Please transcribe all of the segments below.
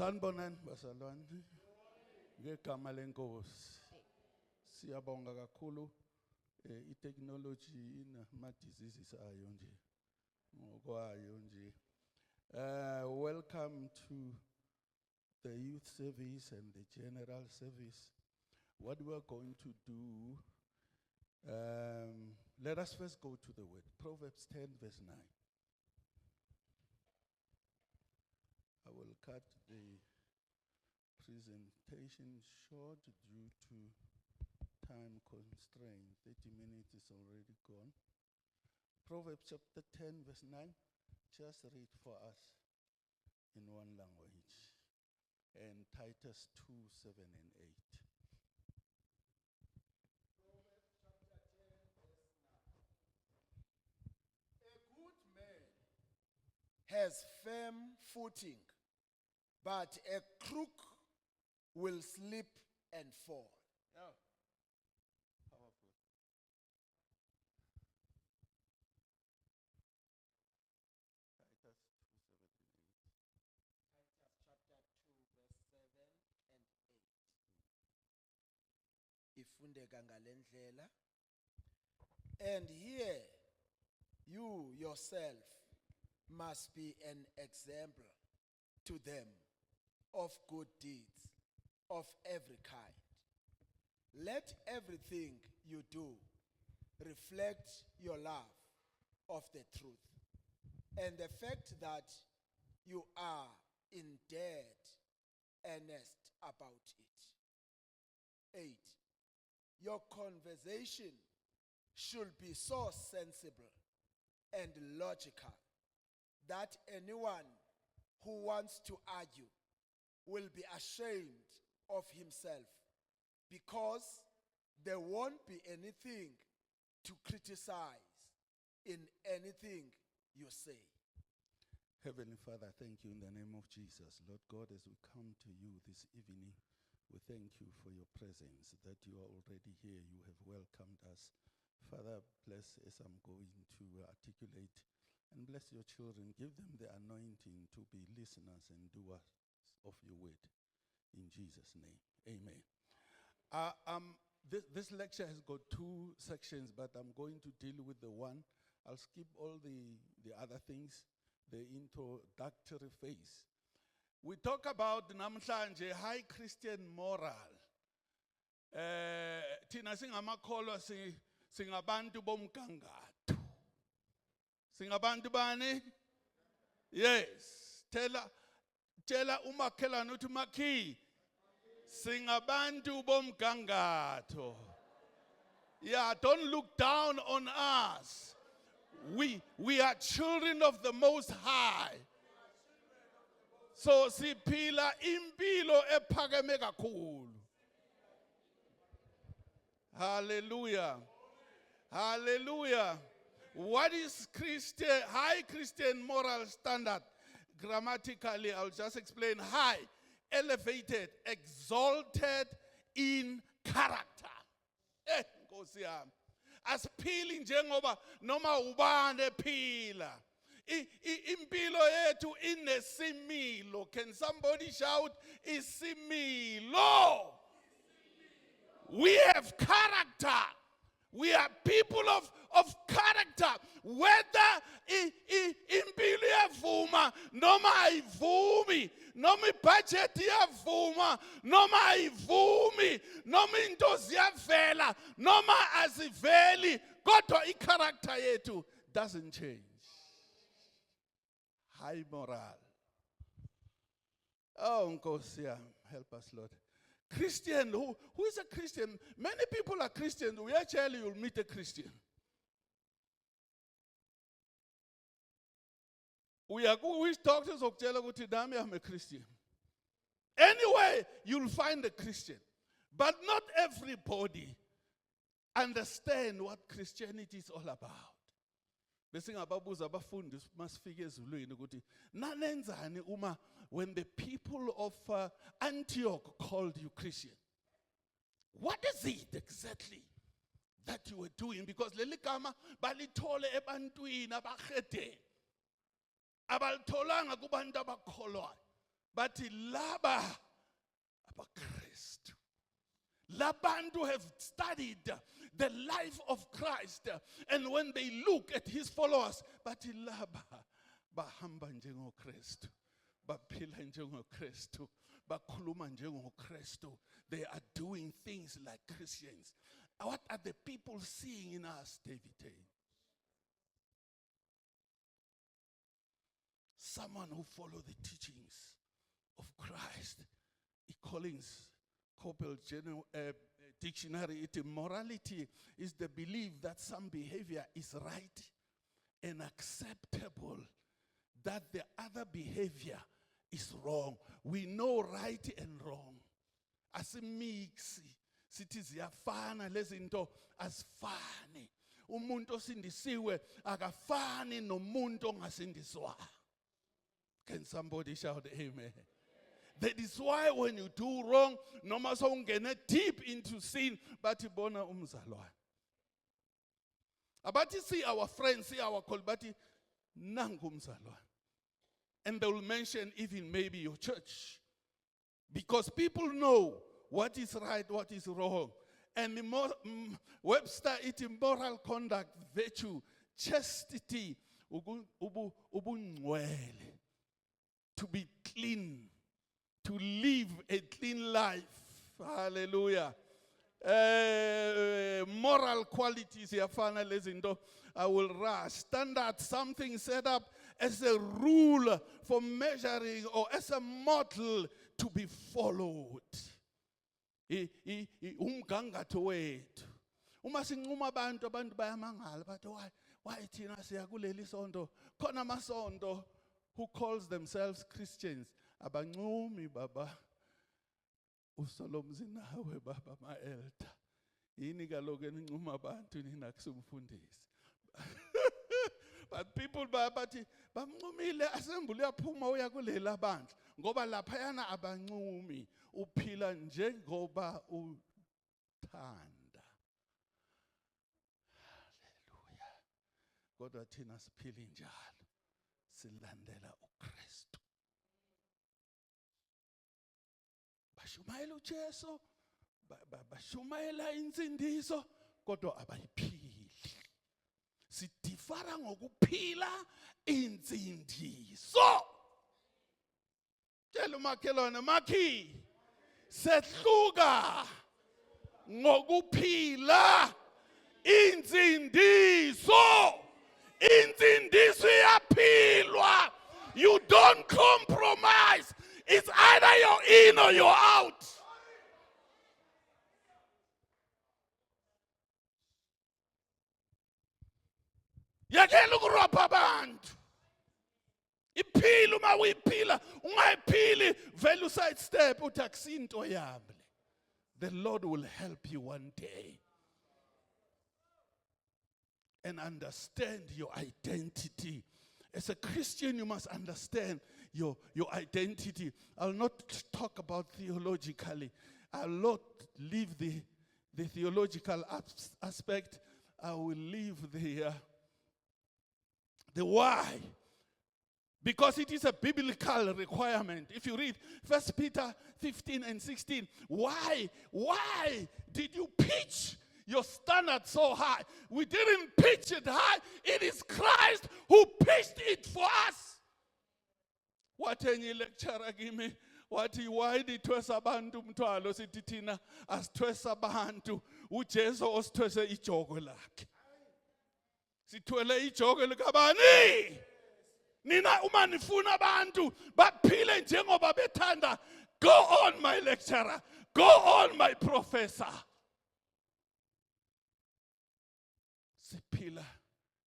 Sanibonani bazalwane ngegama lenkosi siyabonga kakhulu itechnology inama diseases ayo nje ngokwayo nje welcome to the youth service and the general service. What we are going to do, let us first go to the word. Proverbs 10 verse 9. I will cut the presentation short due to time constraint. 30 minutes is already gone. Proverbs chapter 10 verse 9. Just read for us in one language. And Titus 2, 7 and 8. Proverbs chapter 10, verse 9. A good man has firm footing, but a crook will slip and fall. Yeah. Powerful. Titus 2, 7 and 8. Titus chapter 2, verse 7 and 8. Ifundeka ngalendlela. And here you yourself must be an example to them of good deeds of every kind. Let everything you do reflect your love of the truth and the fact that you are indeed earnest about it. 8. Your conversation should be so sensible and logical that anyone who wants to argue will be ashamed of himself, because there won't be anything to criticize in anything you say. Heavenly Father, thank you in the name of Jesus. Lord God, as we come to you this evening, we thank you for your presence, that you are already here. You have welcomed us. Father, bless as I'm going to articulate, and bless your children. Give them the anointing to be listeners and doers of your word. In Jesus' name, amen. This lecture has got two sections, but I'm going to deal with the one. I'll skip all the other things, the introductory phase. We talk about namhlanje high Christian moral. Thina singamakholwa singabantu bomgangatho. Singabantu bani? Yes. Tell umakhelwane uthi makhi singabantu bomgangatho. Yeah, don't look down on us. We are children of the Most High. So siphila impilo ephakeme kakhulu. Hallelujah. Hallelujah. What is high Christian moral standard? Grammatically, I'll just explain. High, elevated, exalted in character. Nkosi yami. Asiphili njengoba noma ubane phila. Impilo yethu inesimilo. Can somebody shout isimilo? We have character. We are people of character. Whether impilo yavuma noma ayivumi, noma ibudget yavuma noma ayivumi, noma into ziyavela noma aziveli, kodwa i-character yethu doesn't change. High moral. Oh, Nkosi yami, help us, Lord. Christian, who is a Christian? Many people are Christians. We actually will meet a Christian. We talk to Zokjela Gutidami, I'm a Christian. Anyway, you'll find a Christian. But not everybody understand what Christianity is all about. Besingababuza abafundi masifike ezulwini ukuthi nanenzani uma when the people of Antioch called you Christian. What is it exactly that you were doing? Because leli gama balithole ebantwini abahede. Abalitholanga kubantu abakholwayo. But laba abaKristu. Labantu have studied the life of Christ, and when they look at his followers, but laba bahamba njengoKristu, baphila njengoKristu, bakhuluma njengoKristu. They are doing things like Christians. What are the people seeing in us, David? Someone who follows the teachings of Christ. Collins Coppell General Dictionary, morality is the belief that some behavior is right and acceptable, that the other behavior is wrong. We know right and wrong. Asimixi sithi ziyafana lezinto asifani. Umuntu osindisiwe akafani nomuntu ongasindiswa. Can somebody shout amen? That is why when you do wrong, noma sowungena deep into sin, bathi bona umzalwane. Abathi see our friends, see our colleagues, bathi nangu umzalwane. And they will mention even maybe your church. Because people know what is right, what is wrong. And Webster, it moral conduct, virtue, chastity, ubungcwele, to be clean, to live a clean life. Hallelujah. Moral qualities, I will rush. Standard, something set up as a rule for measuring or as a model to be followed. Umgangatho wethu. Uma sinquma abantu bayamangala bathi why thina siya kuleli sonto khona amasonto who calls themselves Christians abancumi baba usolomzi nawe baba ma-elder yini kaloku eninquma abantu nina kusumfundisi. But people bathi bamncumile asembule yaphuma uya kulela bandla ngoba lapha yana abancumi uphila njengoba uthanda. Hallelujah. Kodwa thina siphila njalo silandela uKristu. Bashumayela uJesu, bashumayela insindiso kodwa abayiphili. Sidifara ngokuphila insindiso. Tshela umakhelwane makhi sehluka ngokuphila insindiso. Insindiso iyaphilwa. You don't compromise. It's either you're in or you're out. Yakela ukurobha abantu. Iphila uma uyiphila, ungayiphili vele uside step uthi akusinto yami. The Lord will help you one day. And understand your identity. As a Christian, you must understand your identity. I'll not talk about theologically. I'll not leave the theological aspect. I will leave the why. Because it is a biblical requirement. If you read 1 Peter 15 and 16, why did you pitch your standard so high? We didn't pitch it high. It is Christ who pitched it for us. What any lecturer give me? What why did abantu mthwalo sithi thina asithwesa abantu uJesu osithwese ijogo lakhe. Sithwele ijogo likabani? Nina uma nifuna abantu baphile njengoba bethanda. Go on my lecturer. Go on my professor. Siphila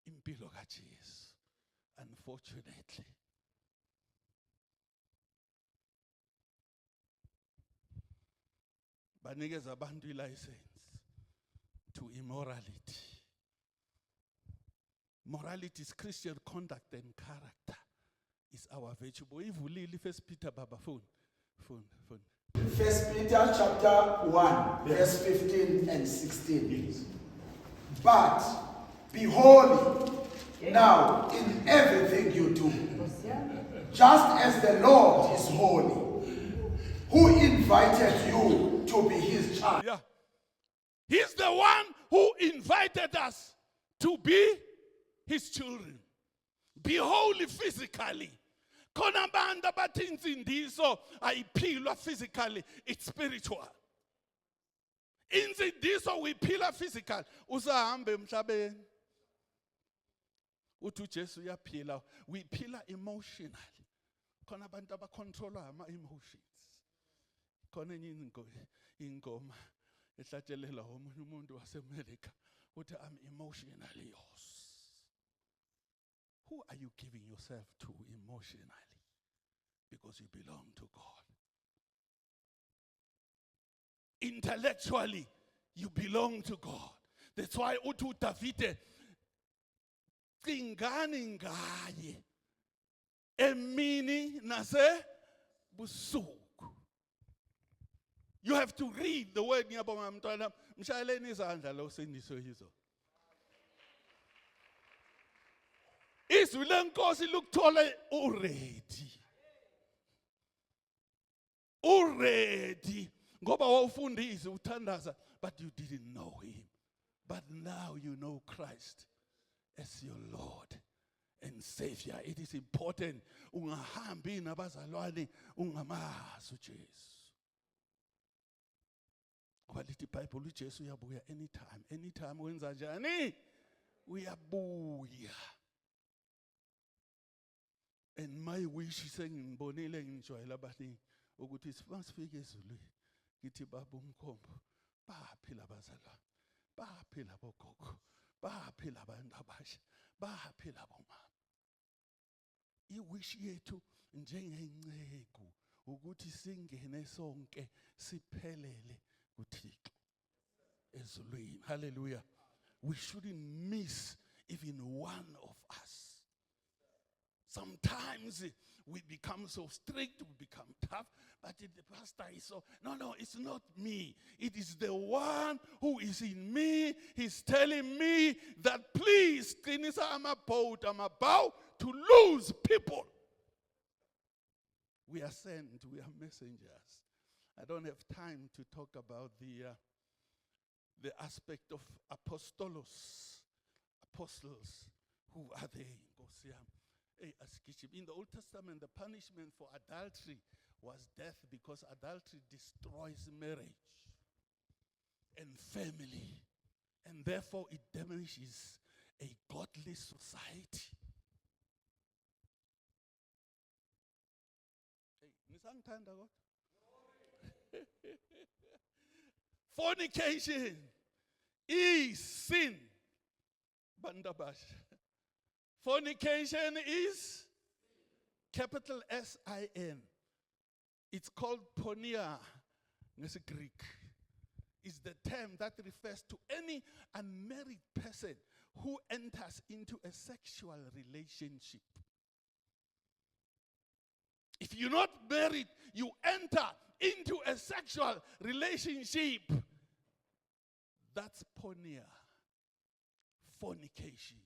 impilo kaJesu. Unfortunately. Banikeza abantu ilicense to immorality. Morality is Christian conduct and character is our virtue. Ivulile 1 Peter baba phone. 1 Peter chapter 1 verse 15 and 16. Yes. But be holy now in everything you do. just as the Lord is holy, who invited you to be his child. Yeah. He's the one who invited us to be his children. Be holy physically. Khona abantu abathi insindiso ayiphilwa physically, it's spiritual. Insindiso uyiphila physical, usahambe emhlabeni. Uthi uJesu uyaphila, uyiphila emotionally. Khona abantu abacontrola ama emotions. Khona enye ingoma ehlatshelela omunye umuntu waseMelika uthi I'm emotionally yours. Who are you giving yourself to emotionally? Because you belong to God. Intellectually, you belong to God. That's why uthi Davide cingani ngaye emini nase busuku. You have to read the word. Ngiyabonga mntwana, mshayeleni izandla lo sendiso yizo. Izwi lenkosi lukuthole already. Already. Ngoba wawufundisa uthandaza, but you didn't know him. But now you know Christ as your Lord and Savior. It is important. Ungahambi nabazalwane ungamazi uJesu. Ngoba lithi iBhayibheli uJesu uyabuya anytime. Anytime wenza njani? Uyabuya. And my wish sengibonile ngijwayela abaningi ukuthi sifike ezulwini ngithi baba umkhombo baphila abazalwane, baphila bogogo, baphila abantu abasha, baphila bomama. Iwish yethu njengencegu ukuthi singene sonke siphelele kuThixo ezulwini. Hallelujah. We shouldn't miss even one of us. Sometimes we become so strict, we become tough, but the pastor is so, no, it's not me. It is the one who is in me. He's telling me that please, Qinisa, I'm about to lose people. We are sent, we are messengers. I don't have time to talk about the aspect of apostles. Who are they? In the Old Testament, the punishment for adultery was death, because adultery destroys marriage and family, and therefore it diminishes a godly society. Fornication is sin. Bandabash. Fornication is capital S-I-N. It's called porneia. It's Greek. It's the term that refers to any unmarried person who enters into a sexual relationship. If you're not married, you enter into a sexual relationship. That's porneia. Fornication.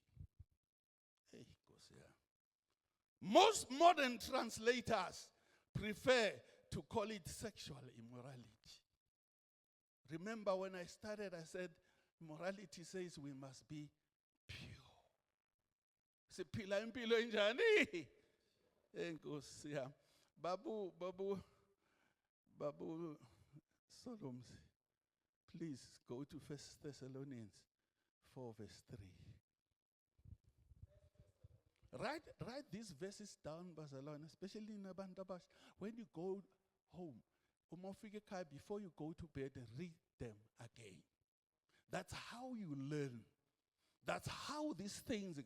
Most modern translators prefer to call it sexual immorality. Remember when I started, I said, morality says we must be pure. Siphila impilo enjani? Enkosi yami. Babu Solomzi, please go to 1 Thessalonians 4 verse 3. Write these verses down, Barcelona, especially in Abandabash. When you go home, before you go to bed, read them again. That's how you learn. That's how these things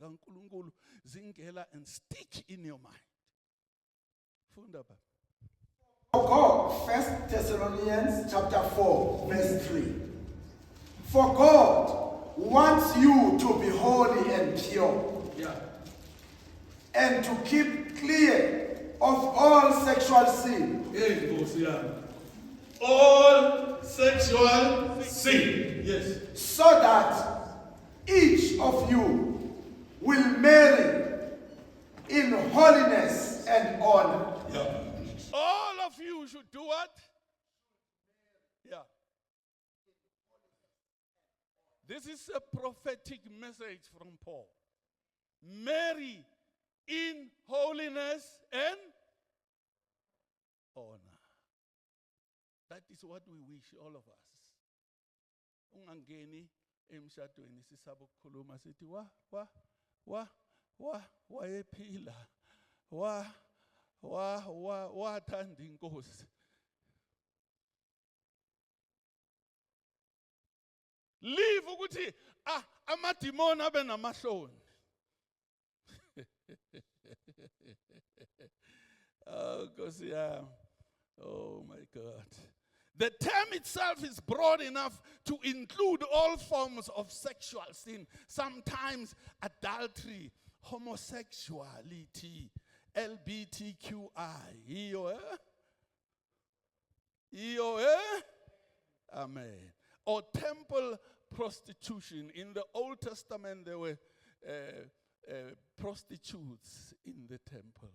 zingela and stick in your mind. Fundaba. God, 1 Thessalonians chapter 4, verse 3. For God wants you to be holy and pure. Yeah. And to keep clear of all sexual sin. All sexual sin. Yes. So that each of you will marry in holiness and honor. This is a prophetic message from Paul. Marry in holiness and honor. That is what we wish, all of us. Ungangeni emshadweni sisaba ukukhuluma sithi wayephila wathanda inkosi. Leave ukuthi amadimoni abe namahloni. Oh, Nkosi yami. Oh my God. The term itself is broad enough to include all forms of sexual sin, sometimes adultery, homosexuality, LGBTQI. Amen. Or temple prostitution. In the Old Testament, there were prostitutes in the temple.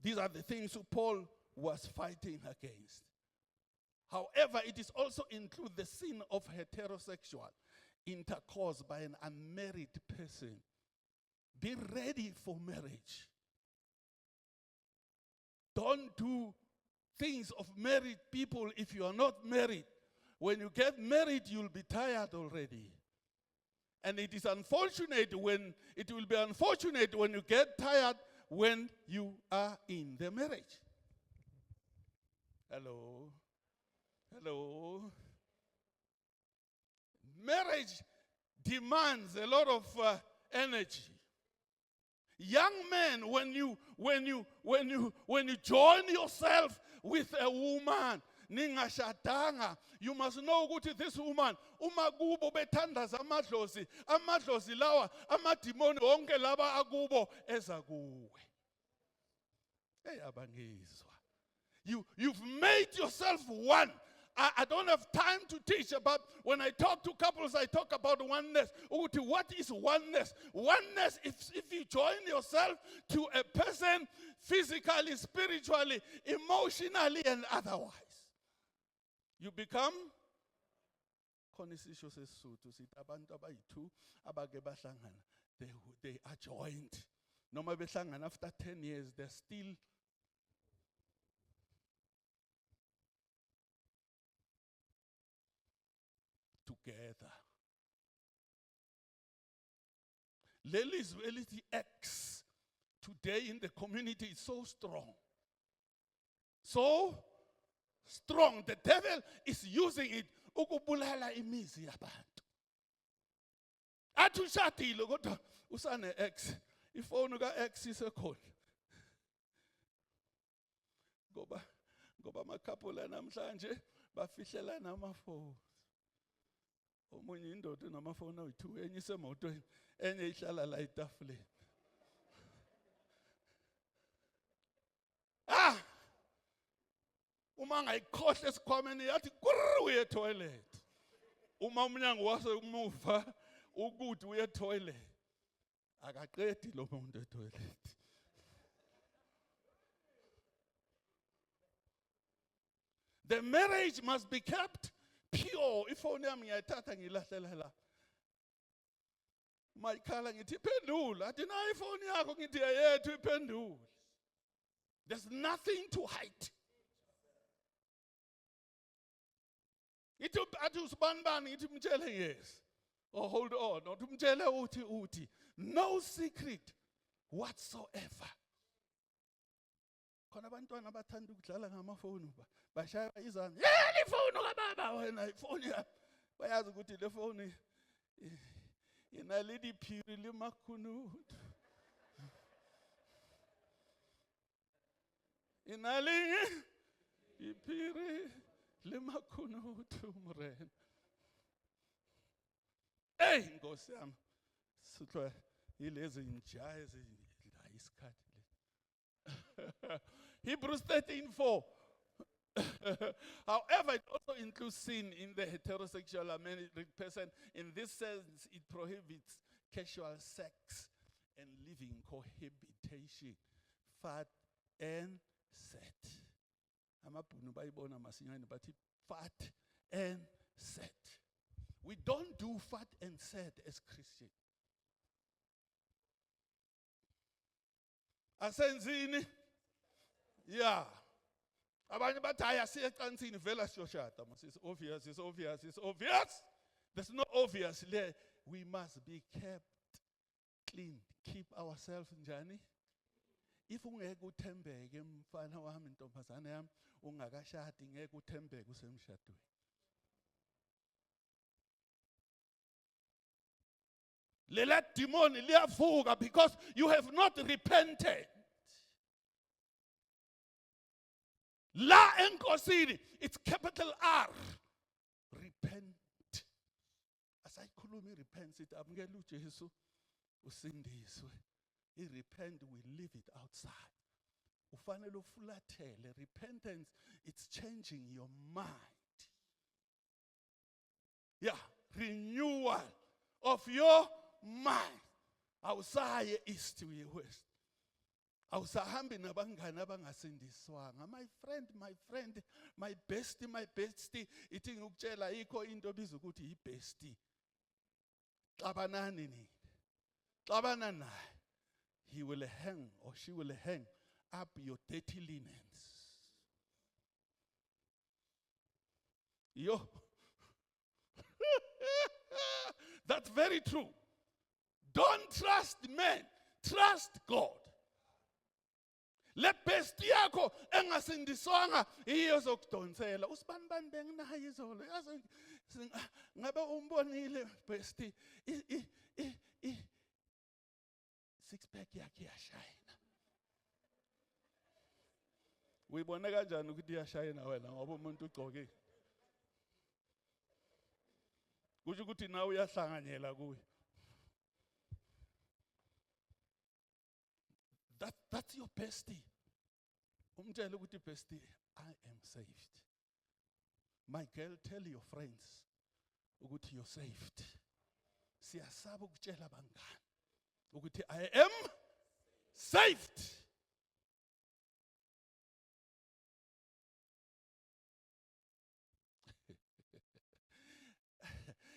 These are the things Paul was fighting against. However, it is also include the sin of heterosexual intercourse by an unmarried person. Be ready for marriage. Don't do things of married people if you are not married. When you get married, you'll be tired already. And it is unfortunate when you get tired when you are in the marriage. Hello. Marriage demands a lot of energy. Young men, when you join yourself with a woman, ningashadanga, you must know ukuthi this woman uma kubo bethandaza amadlozi lawa amadimoni onke laba akubo eza kuwe. Hey abangizwa. You've made yourself one. I don't have time to teach about, when I talk to couples, I talk about oneness. What is oneness? Oneness, if you join yourself to a person physically, spiritually, emotionally, and otherwise, you become they are joined. Noma behlangana after 10 years, they're still together. Lely's reality X today in the community is so strong. So strong. The devil is using it ukubulala imizi yabantu. Athi ushadile kodwa usane X. Ifoni ka X isekhona. Ngoba amakhapula namhlanje bafihlelana amafoni. Omunye indoda namafoni ayi2 enye isemotweni enye ihlala la etafuleni. Uma ngayikhohle esikhwameni yathi uye toilet. Uma umnyango wasemuva ukuthi uye toilet. Akaqedi lo muntu etoilet. The marriage must be kept pure. Ifoni yami ngiyayithatha ngilahlela la. Mayikhala ngithi iphendula. Athi na ifoni yakho ngithi yethu iphendula. There's nothing to hide. Ithi athi usibanibani ngithi mtshele yes. Oh, hold on. Not umtshele uthi. No secret whatsoever. Khona abantwana abathanda ukudlala ngamafoni bashaya izandla. Yeli phone kababa wena ifoni yakho. Bayazi ukuthi le phone inalidi phiri limakhunudu. Inali iphiri limakhunudu mrena. Hey Nkosi yami. Sithwa ilezi njaya ezidla isikhathi. Hebrews 13:4. However, it also includes sin in the heterosexual married person. In this sense, it prohibits casual sex and living cohabitation, fat and set. Amabhunu bayibona masinyane bathi fat and sad. We don't do fat and sad as Christians. Asenzini? Yeah. Abanye bathi hayi asiye ecansini vela siyoshada. It's obvious, it's obvious, it's obvious. There's no obvious there. We must be kept clean. Keep ourselves njani? If ungeke uthembeke mfana wami ntombazana yami ungakashadi ngeke uthembeke usemshadweni. Lela demon liyavuka because you have not repented. La enkosini, it's capital R. Repent. Asayikhuluma repent sithi amukela uJesu usindiswe. Repent, we leave it outside. Ufanele ufulathele. Repentance, it's changing your mind. Yeah, renewal of your mind. Awusaye east uye west. Awusahambi nabangani abangasindiswanga. My friend, my bestie. Ithi ngikutshela ikho into obizwa ukuthi yi-bestie. Xabanani ni. Xabana naye. He will hang or she will hang up your dirty linens. Yo. That's very true. Don't trust men. Trust God. Le bestie yakho engasindiswanga iyozokudonsela. Usibani bani benginayo izolo. Ngabe umbonile bestie. Six pack yakhe yashayina. Uyibona kanjani ukuthi iyashayina wena ngoba umuntu ugcoke? Kusho ukuthi nawe uyahlanganyela kuye. That's your bestie. Umtshela ukuthi bestie, I am saved. My girl, tell your friends ukuthi you're saved. Siyasaba ukutshela abangani ukuthi I am saved.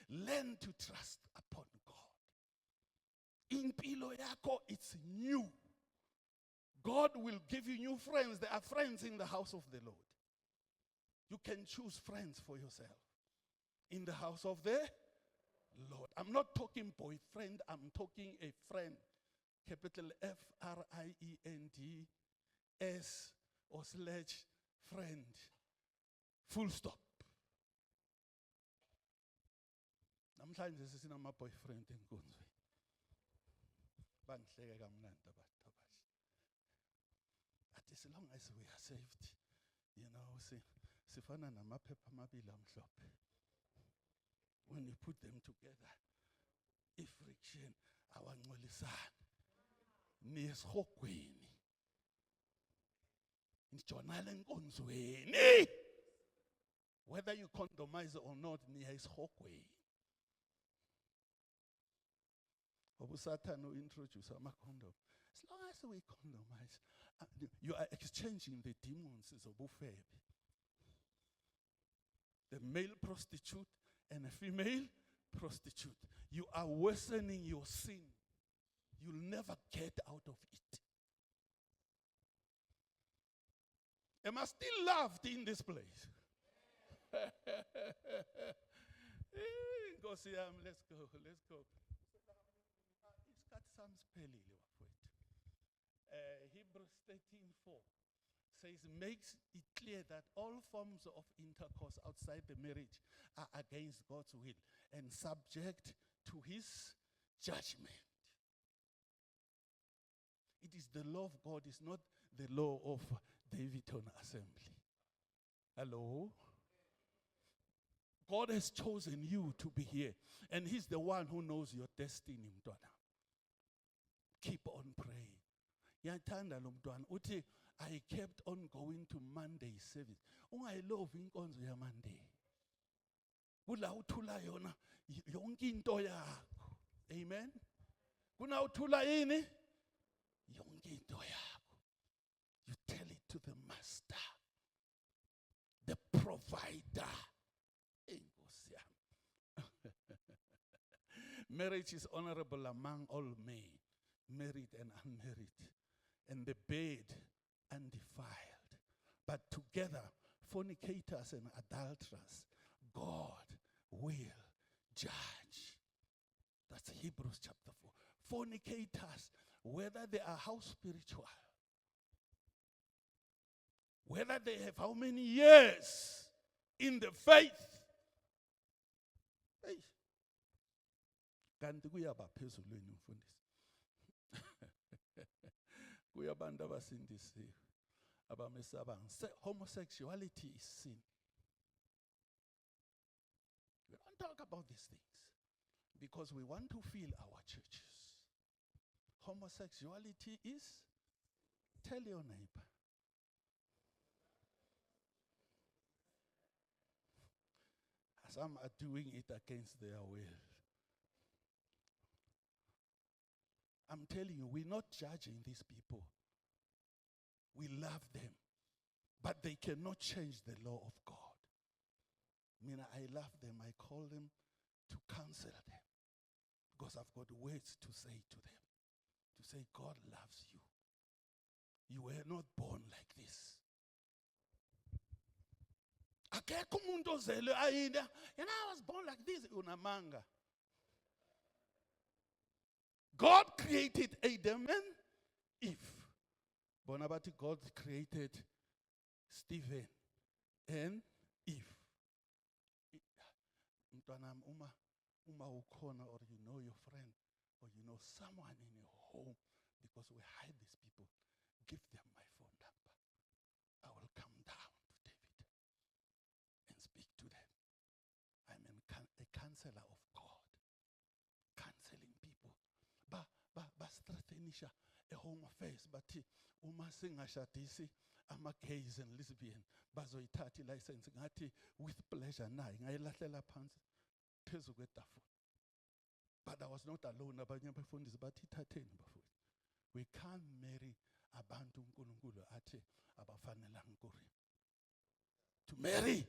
Learn to trust upon God. Impilo yakho, it's new. God will give you new friends. There are friends in the house of the Lord. You can choose friends for yourself in the house of the Lord. I'm not talking boyfriend, I'm talking a friend. Capital FRIEND or / friend. Full stop. Namhlanje sisinama boyfriend enkonzweni. Bangihleke kamnandi abantu abasha. As long as we are saved, you know, sifana namaphepha amabili amhlophe. When you put them together, friction awangcolisana. Niyesihogweni. Nijona lenkonzweni. Whether you condomize or not, niyesihogweni. Obusathan introduce ama-condom. As long as we condomize, you are exchanging the demons of obufebe. The male prostitute and a female prostitute. You are worsening your sin. You'll never get out of it. Am I still loved in this place? Let's go. Hebrews 13:4 says, makes it clear that all forms of intercourse outside the marriage are against God's will and subject to his judgment. It is the law of God, it's not the law of Davidton Assembly. Hello? God has chosen you to be here, and he's the one who knows your destiny, mntwana. Keep on praying. Yathanda lo mntwana uthi I kept on going to Monday service. Ungayilove inkonzo ya Monday. Kula uthula yona yonke into yakho. Amen. Kuna uthula yini? Yonke into yakho. You tell it to the master. provider. Inkosi yami. Marriage is honorable among all men, married and unmarried, and the bed undefiled. But together, fornicators and adulterers, God will judge. That's Hebrews chapter 4. Fornicators, whether they are how spiritual, whether they have how many years in the faith. Hey. Kanti kuyabaphezulweni mfundisi. Kuyabantu abasindisiwe abamesabanga. Homosexuality is sin. We don't talk about these things because we want to fill our churches. Homosexuality is, tell your neighbor. Some are doing it against their will. I'm telling you, we're not judging these people. We love them. But they cannot change the law of God. I love them. I call them to counsel them. Because I've got words to say to them. To say, God loves you. You were not born like this. Akekho umuntu ozele ayina, I was born like this, unamanga. God created Adam and Eve. Bonabati, God created Stephen and Eve. Mtwanam, uma ukhona, or you know your friend, or you know someone in your home, because we hide these people, give them my phone number. I will come down to David and speak to them. I'm a counselor of God, counseling people. Ba strengthenisha a home affairs, but uma singashadisi ama-gays and lesbian bazoyithatha license ngathi with pleasure nayi ngayilahlela phansi phezu kwetafula. But I was not alone. Abanye abafundisi bathi ithatheni bafundisi. We can't marry abantu uNkulunkulu athi abafanelanga ukuri. To marry.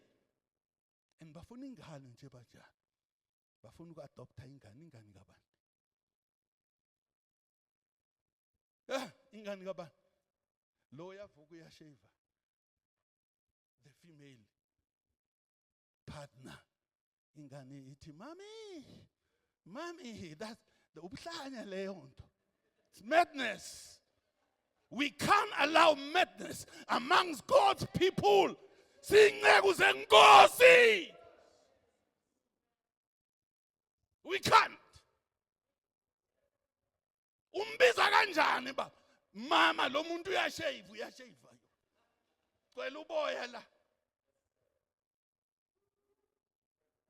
And bafuna ingane nje banjani. Bafuna uku-adopta ingane kabani. Ingane kabani. Lo yavuka uyasheva. The female partner. Ingane ithi, Mommy, that's the ubuhlanya leyo nto. It's madness. We can't allow madness amongst God's people. Singceku zenkosi. We can't. Umbiza kanjani ba? Mama, lo muntu uyashave yo. Cela uboya la.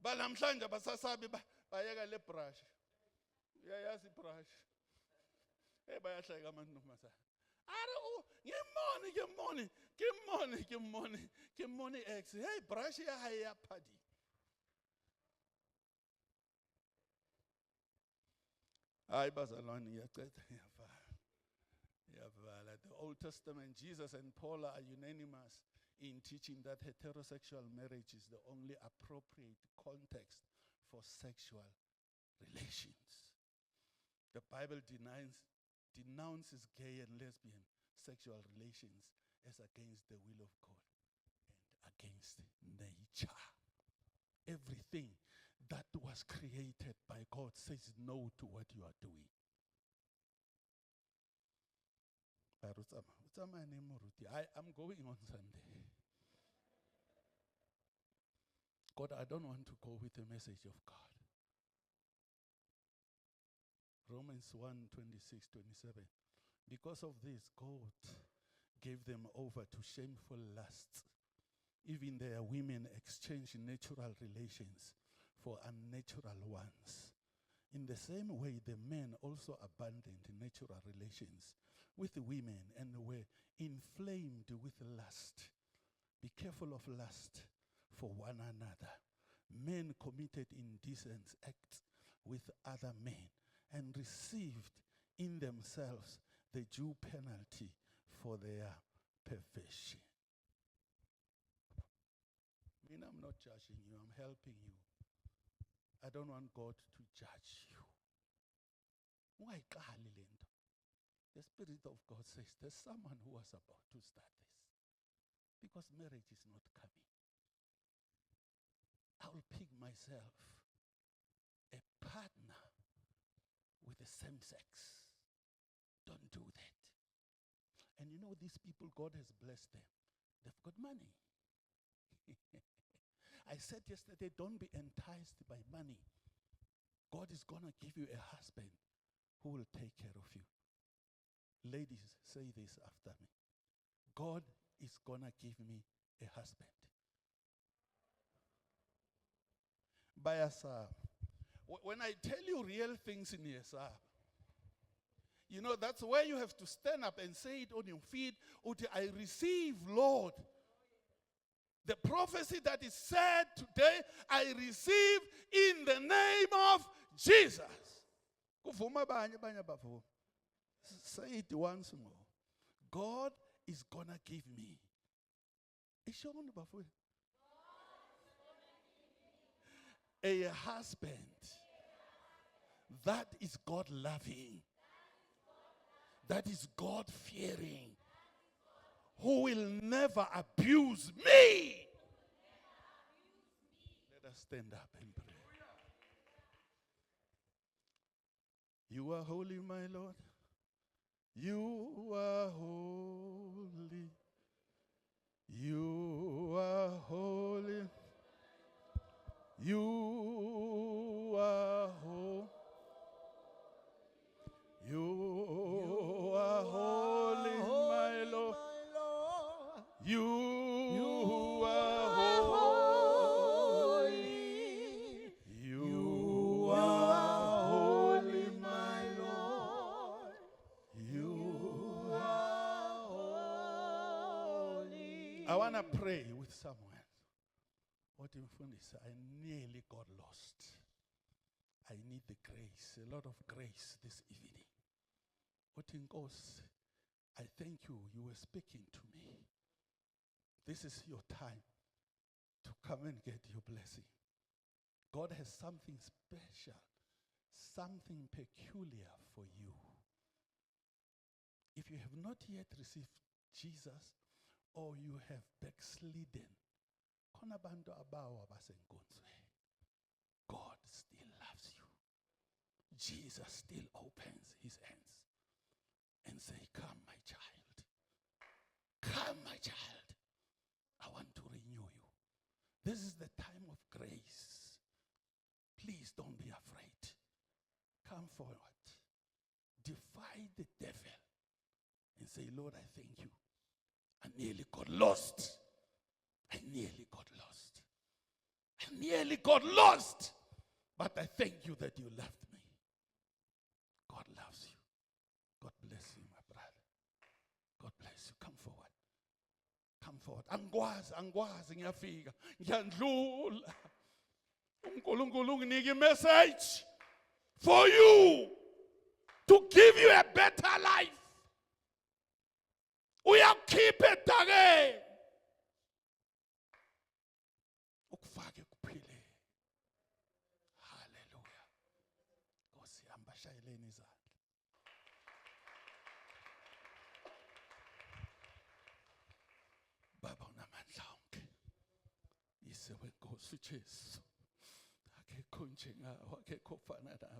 Balamhlanje basasabi bayeka le brush. Uyayazi brush. Bayahleka amantombazana. Ngimoni ex. Hey, brush ya party. Hayi bazalwane ngiyacela yavala. The Old Testament, Jesus and Paul are unanimous in teaching that heterosexual marriage is the only appropriate context for sexual relations. The Bible denounces gay and lesbian sexual relations as against the will of God and against nature. Everything that was created by God says no to what you are doing. I'm going on Sunday. God, I don't want to go with the message of God. Romans 1:26-27. Because of this, God gave them over to shameful lusts. Even their women exchanged natural relations for unnatural ones. In the same way, the men also abandoned natural relations with the women and were inflamed with lust. Be careful of lust for one another. Men committed indecent acts with other men and received in themselves the due penalty for their perversion. I'm not judging you, I'm helping you. I don't want God to judge you. Ungayiqali le nto. The Spirit of God says there's someone who was about to start this. Because marriage is not coming. I will pick myself a partner with the same sex. Don't do that. And you know, these people, God has blessed them. They've got money. I said yesterday, don't be enticed by money. God is going to give you a husband who will take care of you. Ladies, say this after me. God is going to give me a husband. Bayasab. When I tell you real things in Yesab, you know, that's where you have to stand up and say it on your feet. I receive, Lord. The prophecy that is said today, I receive in the name of Jesus. Say it once more. God is going to give me. A husband that is God-loving, that is God-fearing, who will never abuse me. Let us stand up and pray. You are holy, my Lord. You are holy. You are holy. You are holy. You are holy, my Lord. You are holy. You are holy, my Lord. You are holy. I want to pray with someone. What in front is, I nearly got lost. I need the grace, a lot of grace this evening. What in goes, I thank you, you were speaking to me. This is your time to come and get your blessing. God has something special, something peculiar for you. If you have not yet received Jesus, or you have backslidden, God still loves you. Jesus still opens his hands and say, come, my child. Come, my child. I want to renew you. This is the time of grace. Please don't be afraid. Come forward. Defy the devil and say, Lord, I thank you. I nearly got lost. I nearly got lost. I nearly got lost. But I thank you that you loved me. God loves you. God bless you, my brother. God bless you. Come forward. Come forward. Angikwazi ngiyafika. Ngiyandlula. uNkulunkulu unginike message for you to give you a better life. Uyakhipha edakeni. Ukufake kuphile. Hallelujah. Nkosi yami bashayeleni izandla. Baba unamandla onke. Yise wenkosi uJesu. Akekho njengawe, akekho fana nawe.